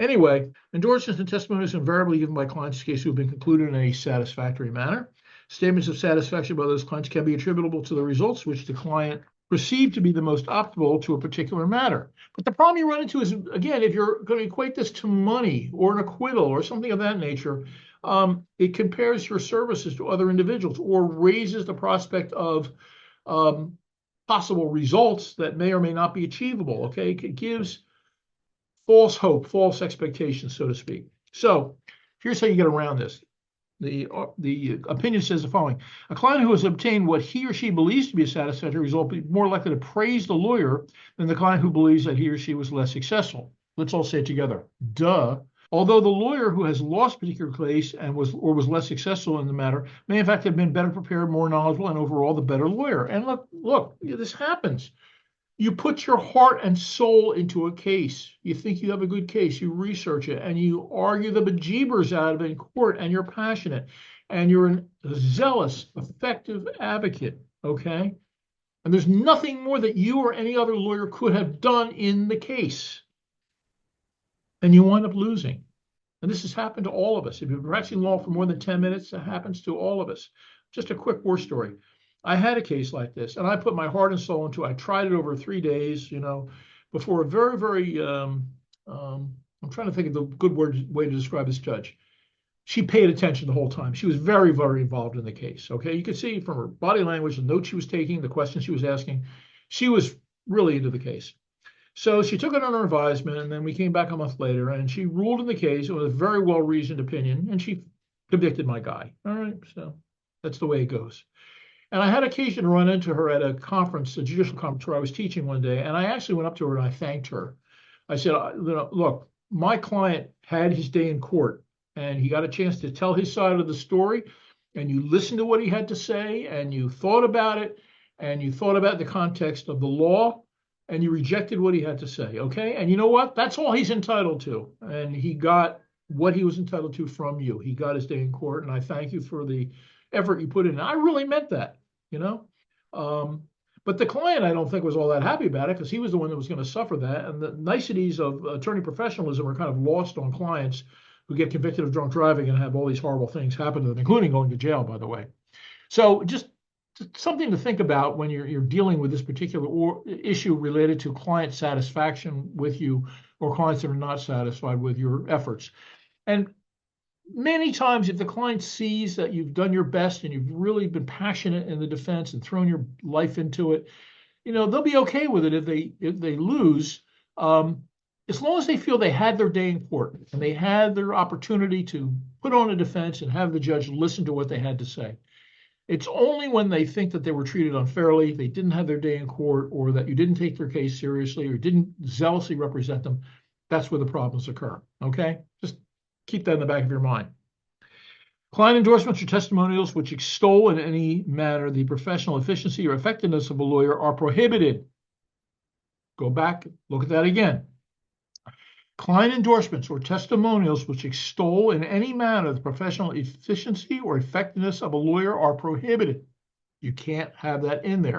Anyway, endorsements and testimonials are invariably given by clients in case who have been concluded in a satisfactory manner. Statements of satisfaction by those clients can be attributable to the results which the client perceived to be the most optimal to a particular matter. But the problem you run into is, again, if you're going to equate this to money or an acquittal or something of that nature, it compares your services to other individuals or raises the prospect of possible results that may or may not be achievable. Okay, it gives false hope, false expectations, so to speak. So here's how you get around this. The opinion says the following: a client who has obtained what he or she believes to be a satisfactory result will be more likely to praise the lawyer than the client who believes that he or she was less successful. Let's all say it together. Duh. Although the lawyer who has lost a particular case and was less successful in the matter may in fact have been better prepared, more knowledgeable, and overall the better lawyer. And look, this happens. You put your heart and soul into a case. You think you have a good case. You research it and you argue the bejeebers out of it in court, and you're passionate and you're a zealous, effective advocate. Okay. And there's nothing more that you or any other lawyer could have done in the case. And you wind up losing. And this has happened to all of us. If you've been practicing law for more than 10 minutes, it happens to all of us. Just a quick war story. I had a case like this, and I put my heart and soul into it. I tried it over 3 days, before a very, very, I'm trying to think of the good way to describe this judge. She paid attention the whole time. She was very, very involved in the case. Okay, you could see from her body language, the notes she was taking, the questions she was asking, she was really into the case. So she took it under advisement, and then we came back a month later, and she ruled in the case. It was a very well-reasoned opinion, and she convicted my guy. All right, so that's the way it goes. And I had occasion to run into her at a conference, a judicial conference where I was teaching one day, and I actually went up to her and I thanked her. I said, look, my client had his day in court, and he got a chance to tell his side of the story, and you listened to what he had to say, and you thought about it, and you thought about the context of the law, and you rejected what he had to say, okay? And you know what? That's all he's entitled to. And he got what he was entitled to from you. He got his day in court, and I thank you for the effort you put in. I really meant that, But the client, I don't think, was all that happy about it because he was the one that was going to suffer that. And the niceties of attorney professionalism are kind of lost on clients who get convicted of drunk driving and have all these horrible things happen to them, including going to jail, by the way. So just something to think about when you're dealing with this particular issue related to client satisfaction with you or clients that are not satisfied with your efforts. And many times, if the client sees that you've done your best and you've really been passionate in the defense and thrown your life into it, they'll be okay with it if they lose, as long as they feel they had their day in court and they had their opportunity to put on a defense and have the judge listen to what they had to say. It's only when they think that they were treated unfairly, they didn't have their day in court, or that you didn't take their case seriously or didn't zealously represent them, that's where the problems occur, okay? Just keep that in the back of your mind. Client endorsements or testimonials which extol in any manner the professional efficiency or effectiveness of a lawyer are prohibited. Go back, look at that again. Client endorsements or testimonials which extol in any manner the professional efficiency or effectiveness of a lawyer are prohibited. You can't have that in there.